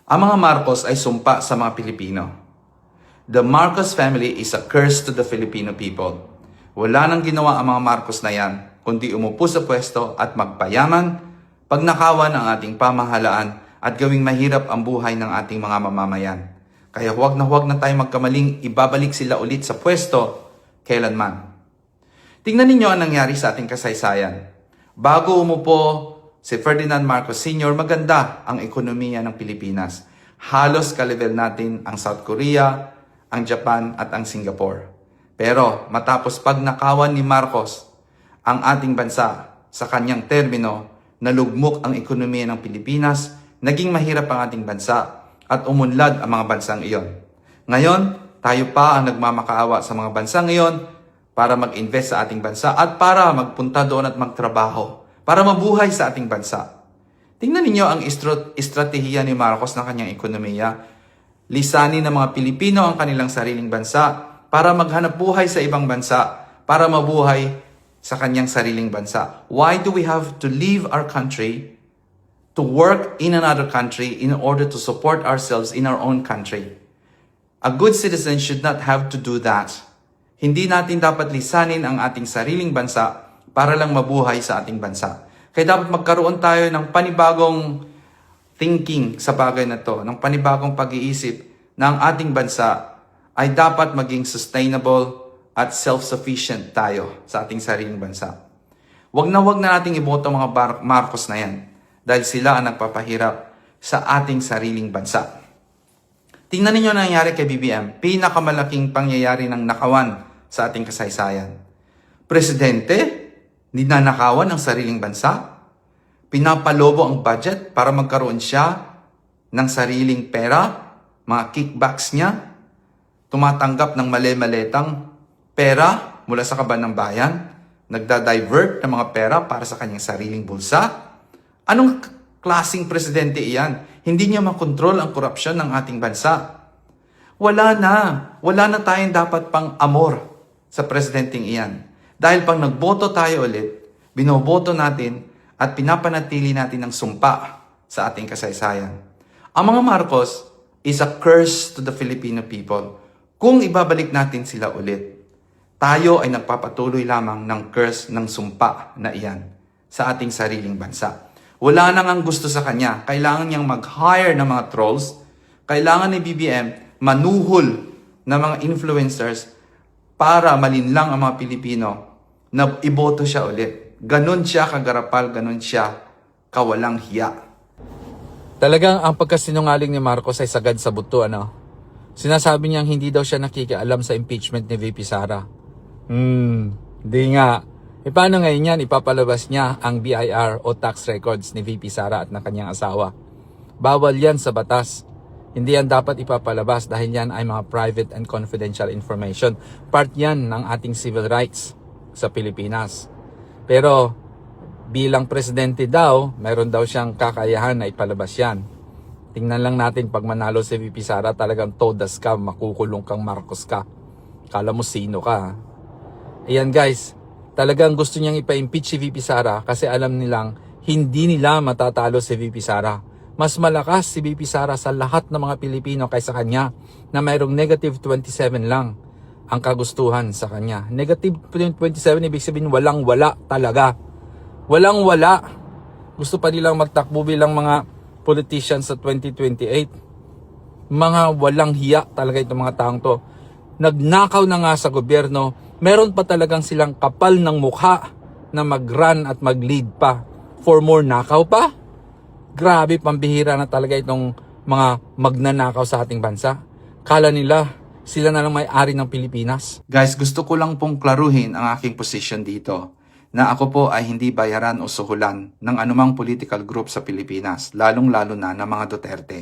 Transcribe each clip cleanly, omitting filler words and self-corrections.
Ang mga Marcos ay sumpa sa mga Pilipino. The Marcos family is a curse to the Filipino people. Wala nang ginawa ang mga Marcos na yan, kundi umupo sa pwesto at magpayaman, pagnakawan ang ating pamahalaan at gawing mahirap ang buhay ng ating mga mamamayan. Kaya huwag na tayo magkamaling ibabalik sila ulit sa pwesto kailanman. Tingnan ninyo ang nangyari sa ating kasaysayan. Bago umupo si Ferdinand Marcos Sr., maganda ang ekonomiya ng Pilipinas. Halos ka-level natin ang South Korea, ang Japan at ang Singapore. Pero matapos pagnakawan ni Marcos ang ating bansa sa kanyang termino, nalugmok ang ekonomiya ng Pilipinas, naging mahirap ang ating bansa at umunlad ang mga bansang iyon. Ngayon, tayo pa ang nagmamakaawa sa mga bansang iyon para mag-invest sa ating bansa at para magpunta doon at magtrabaho, para mabuhay sa ating bansa. Tingnan ninyo ang estratehiya ni Marcos ng kanyang ekonomiya. Lisanin ng mga Pilipino ang kanilang sariling bansa para maghanap buhay sa ibang bansa, para mabuhay sa kanyang sariling bansa. Why do we have to leave our country to work in another country in order to support ourselves in our own country? A good citizen should not have to do that. Hindi natin dapat lisanin ang ating sariling bansa para lang mabuhay sa ating bansa. Kaya dapat magkaroon tayo ng panibagong thinking sa bagay na to, ng panibagong pag-iisip na ang ating bansa ay dapat maging sustainable at self-sufficient tayo sa ating sariling bansa. Huwag na nating iboto mga Marcos na yan dahil sila ang nagpapahirap sa ating sariling bansa. Tingnan ninyo ang nangyari kay BBM, pinakamalaking pangyayari ng nakawan sa ating kasaysayan. Presidente, ninanakawan ng sariling bansa, pinapalobo ang budget para magkaroon siya ng sariling pera, mga kickbacks niya, tumatanggap ng mali-maletang pera mula sa kaban ng bayan, nagda-divert ng mga pera para sa kanyang sariling bulsa. Anong klaseng presidente iyan? Hindi niya makontrol ang korupsyon ng ating bansa. Wala na tayong dapat pang amor sa presidenteng iyan. Dahil pag nagboto tayo ulit, binoboto natin at pinapanatili natin ang sumpa sa ating kasaysayan. Ang mga Marcos is a curse to the Filipino people. Kung ibabalik natin sila ulit, tayo ay nagpapatuloy lamang ng curse ng sumpa na iyan sa ating sariling bansa. Wala nang ang gusto sa kanya. Kailangan niyang mag-hire ng mga trolls. Kailangan ni BBM manuhol ng mga influencers para malinlang ang mga Pilipino na iboto siya ulit. Ganon siya kagarapal, ganon siya kawalang hiya. Talagang ang pagkasinungaling ni Marcos ay sagad sa buto, ano? Sinasabi niyang hindi daw siya nakikialam sa impeachment ni VP Sara. Di nga. E paano ngayon yan? Ipapalabas niya ang BIR o tax records ni VP Sara at ng kanyang asawa. Bawal yan sa batas. Hindi yan dapat ipapalabas dahil yan ay mga private and confidential information. Part yan ng ating civil rights sa Pilipinas. Pero bilang presidente daw, mayroon daw siyang kakayahan na ipalabas yan. Tingnan lang natin pag manalo si VP Sara, talagang todas ka, makukulong kang Marcos ka. Kala mo sino ka. Ayan guys, talagang gusto niyang ipa-impeach si VP Sara kasi alam nilang hindi nila matatalo si VP Sara. Mas malakas si VP Sara sa lahat ng mga Pilipino kaysa kanya na mayroong negative 27 lang ang kagustuhan sa kanya. Negative 27 ibig sabihin walang-wala talaga. Walang-wala. Gusto pa nilang magtakbo bilang mga politicians sa 2028. Mga walang hiya talaga itong mga taong to. Nagnakaw na nga sa gobyerno, meron pa talagang silang kapal ng mukha na mag-run at mag-lead pa. For more nakaw pa? Grabe, pambihira na talaga itong mga magnanakaw sa ating bansa. Kala nila, sila na lang may-ari ng Pilipinas. Guys, gusto ko lang pong klaruhin ang aking position dito na ako po ay hindi bayaran o suhulan ng anumang political group sa Pilipinas, lalong-lalo na ng mga Duterte.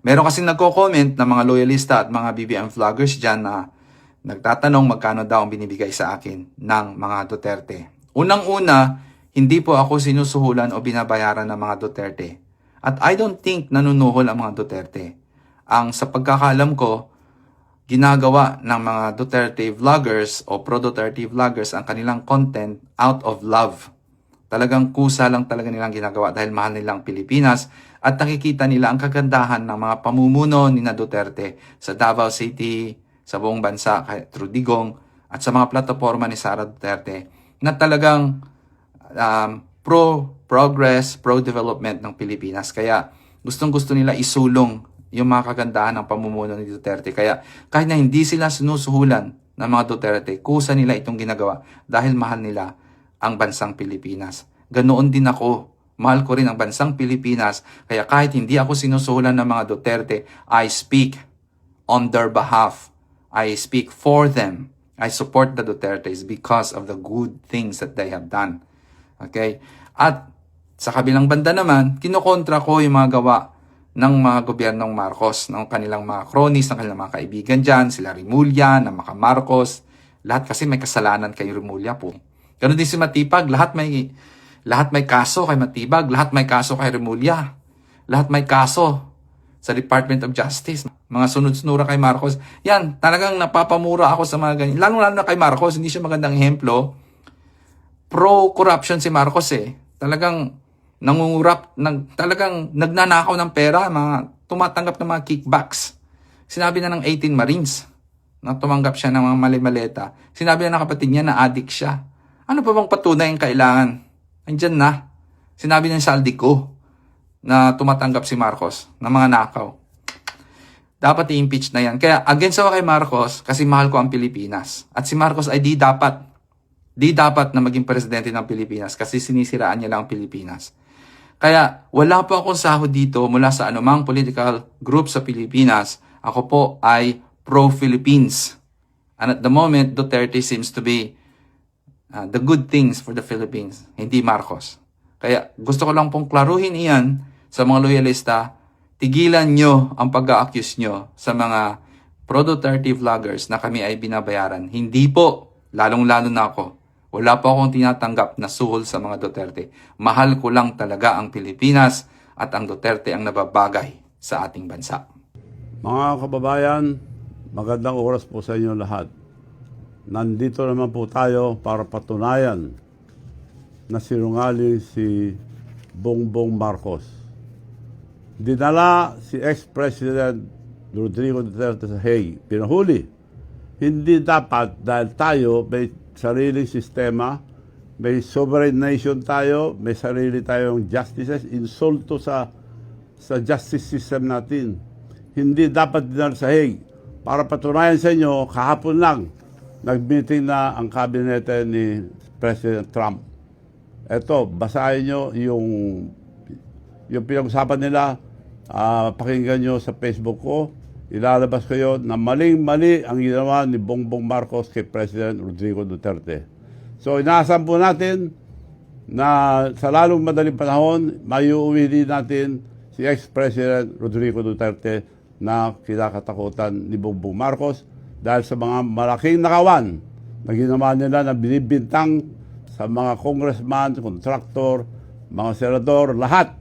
Meron kasing nagko-comment na mga loyalista at mga BBM vloggers dyan na nagtatanong magkano daw ang binibigay sa akin ng mga Duterte. Unang-una, hindi po ako sinusuhulan o binabayaran ng mga Duterte. At I don't think nanunuhol ang mga Duterte. Ang sa pagkakaalam ko, ginagawa ng mga Duterte vloggers o pro-Duterte vloggers ang kanilang content out of love Talagang kusa lang talaga nilang ginagawa dahil mahal nilang Pilipinas at nakikita nila ang kagandahan ng mga pamumuno ni na Duterte sa Davao City, sa buong bansa, through Digong at sa mga plataforma ni Sara Duterte na talagang pro-progress, pro-development ng Pilipinas. Kaya gustong-gusto nila isulong yung mga kagandahan ng pamumuno ni Duterte. Kaya kahit na hindi sila sinusuhulan ng mga Duterte, kusa nila itong ginagawa dahil mahal nila ang bansang Pilipinas. Ganoon din ako. Mahal ko rin ang bansang Pilipinas. Kaya kahit hindi ako sinusuhulan ng mga Duterte, I speak on their behalf. I speak for them. I support the Dutertes because of the good things that they have done. Okay? At sa kabilang banda naman, kinokontra ko yung mga gawa ng mga gobyernong Marcos, ng kanilang mga cronies, ng kanilang mga kaibigan dyan, sila Rimulya, na mga Marcos. Lahat kasi may kasalanan kay Rimulya po. Ganun din si Matibag, lahat may kaso kay Matibag, lahat may kaso kay Rimulya, lahat may kaso sa Department of Justice, mga sunod-sunura kay Marcos. Yan, talagang napapamura ako sa mga ganyan. Lalo na kay Marcos, hindi siya magandang ehemplo. Pro-corruption si Marcos eh. Talagang talagang nagnanakaw ng pera, tumatanggap ng mga kickbacks. Sinabi na ng 18 Marines na tumanggap siya ng mga mali-maleta. Sinabi na ng kapatid niya na addict siya. Ano pa bang patunay ang kailangan? Andyan na. Sinabi ng Saldico na tumatanggap si Marcos ng mga nakaw. Dapat i-impeach na yan. Kaya against ako kay Marcos kasi mahal ko ang Pilipinas. At si Marcos ay di dapat na maging presidente ng Pilipinas kasi sinisiraan niya lang ang Pilipinas. Kaya wala po akong sahod dito mula sa anumang political group sa Pilipinas. Ako po ay pro-Philippines. And at the moment, Duterte seems to be the good things for the Philippines, hindi Marcos. Kaya gusto ko lang pong klaruhin iyan sa mga loyalista. Tigilan nyo ang pag-a-accuse nyo sa mga pro-Duterte vloggers na kami ay binabayaran. Hindi po, lalong-lalo na ako. Wala po akong tinatanggap na suhol sa mga Duterte. Mahal ko lang talaga ang Pilipinas at ang Duterte ang nababagay sa ating bansa. Mga kababayan, magandang oras po sa inyo lahat. Nandito naman po tayo para patunayan na sinungaling si Bongbong Marcos. Dinala si ex-President Rodrigo Duterte sa Hague. Pinahuli. Hindi dapat dahil tayo may sariling sistema, may sovereign nation tayo, may sarili tayong justices, insulto sa justice system natin. Hindi dapat dinala sa Hague. Para patunayan sa inyo, kahapon lang, nag-meeting na ang kabinete ni President Trump. Eto, basahin nyo yung pinag-usapan nila, pakinggan nyo sa Facebook ko, ilalabas ko yun na maling-mali ang ginawa ni Bongbong Marcos kay President Rodrigo Duterte. So, inaasahan po natin na sa lalong madaling panahon, mayuuwi din natin si ex-President Rodrigo Duterte na kinakatakutan ni Bongbong Marcos dahil sa mga malaking nakawan na ginawa nila na binibintang sa mga congressman, kontraktor, mga senador, lahat.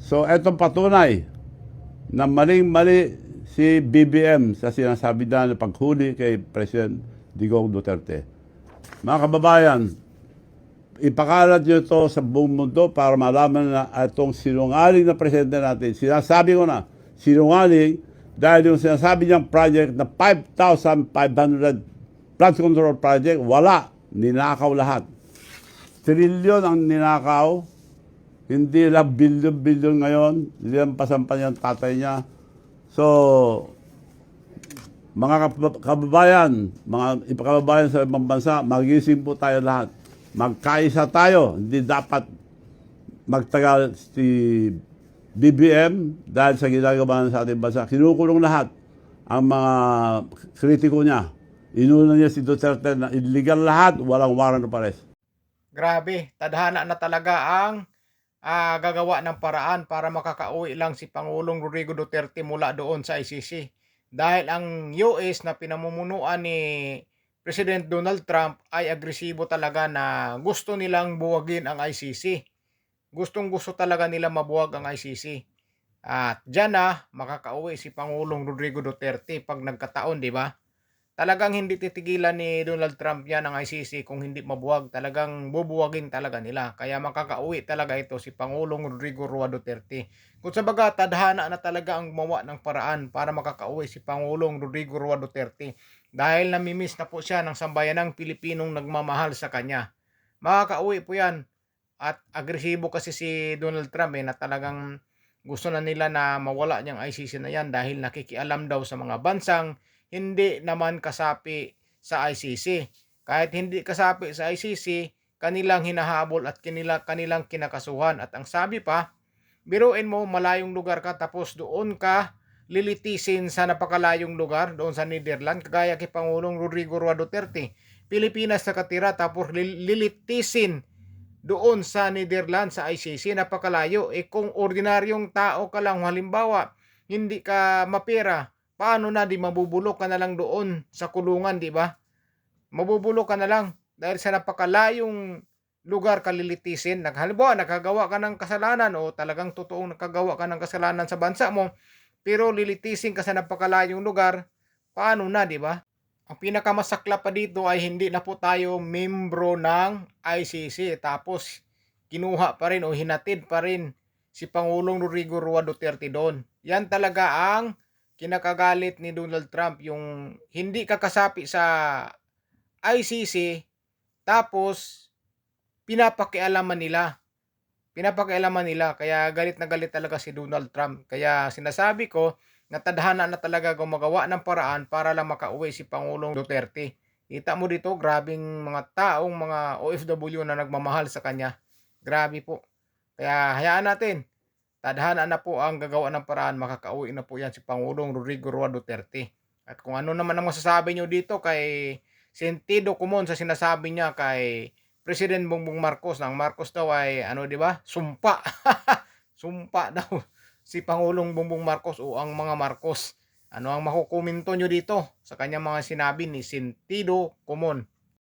So, etong patunay na maling-mali si BBM sa sinasabi na paghuli kay President Digong Duterte. Mga kababayan, ipakalat nyo ito sa buong mundo para malaman na itong sinungaling na presidente natin. Sinasabi ko na, sinungaling dahil yung sinasabi niyang project na 5,500 flood control project, wala. Ninakaw lahat. Trilyon ang ninakaw. Hindi lang bilyon-bilyon ngayon. Lilampasan pa niyang tatay niya. So, mga kababayan, mga ipakababayan sa ibang bansa, magising po tayo lahat. Magkaisa tayo. Hindi dapat magtagal si BBM dahil sa ginagawa sa ating bansa. Kinukulong lahat ang mga kritiko niya. Inuna niya si Duterte na illegal lahat, walang warrant of arrest. Grabe, tadhana na talaga ang gagawa ng paraan para makakauwi lang si Pangulong Rodrigo Duterte mula doon sa ICC. Dahil ang US na pinamumunuan ni President Donald Trump ay agresibo talaga na gusto nilang buwagin ang ICC. Gustong-gusto talaga nila mabuwag ang ICC. At dyan makakauwi si Pangulong Rodrigo Duterte pag nagkataon, di ba? talagang hindi titigilan ni Donald Trump yan ang ICC kung hindi mabuwag. Talagang bubuwagin talaga nila. Kaya makakauwi talaga ito si Pangulong Rodrigo Roa Duterte. Kung sa baga, tadhana na talaga ang gumawa ng paraan para makakauwi si Pangulong Rodrigo Roa Duterte. Dahil namimiss na po siya ng sambayanang Pilipinong nagmamahal sa kanya. Makakauwi po yan. At agresibo kasi si Donald Trump na talagang gusto na nila na mawala niyang ICC na yan dahil nakikialam daw sa mga bansang hindi naman kasapi sa ICC. Kahit hindi kasapi sa ICC, kanilang hinahabol at kanilang kinakasuhan. At ang sabi pa, biruin mo malayong lugar ka tapos doon ka lilitisin sa napakalayong lugar doon sa Netherlands kagaya kay Pangulong Rodrigo Roa Duterte. Pilipinas nakatira tapos lilitisin doon sa Netherlands sa ICC, napakalayo. Kung ordinaryong tao ka lang, halimbawa hindi ka mapera, paano na, di mabubulok ka na lang doon sa kulungan, di ba? Mabubulok ka na lang dahil sa napakalayong lugar ka lilitisin. Halimbawa, nakagawa ka ng kasalanan o talagang totoong nakagawa ka ng kasalanan sa bansa mo, pero lilitisin ka sa napakalayong lugar, paano na, di ba? Ang pinakamasakla pa dito ay hindi na po tayo membro ng ICC. Tapos, kinuha pa rin o hinatid pa rin si Pangulong Rodrigo Roa Duterte doon. Yan talaga ang kinakagalit ni Donald Trump, yung hindi kakasapi sa ICC, tapos pinapakialaman nila. Kaya galit na galit talaga si Donald Trump. Kaya sinasabi ko, natadhana na talaga gumagawa ng paraan para lang makauwi si Pangulong Duterte. Kita mo dito, grabing mga taong mga OFW na nagmamahal sa kanya. Grabe po. Kaya hayaan natin. Tadhana na po ang gagawa ng paraan, makakauwi na po yan si Pangulong Rodrigo Roa Duterte. At kung ano naman ang masasabi nyo dito kay sentido komon sa sinasabi niya kay President Bongbong Marcos, nang Marcos daw ay di ba? Sumpa. Sumpa daw si Pangulong Bongbong Marcos o ang mga Marcos. Ano ang makukomento nyo dito sa kanyang mga sinabi ni sentido komon?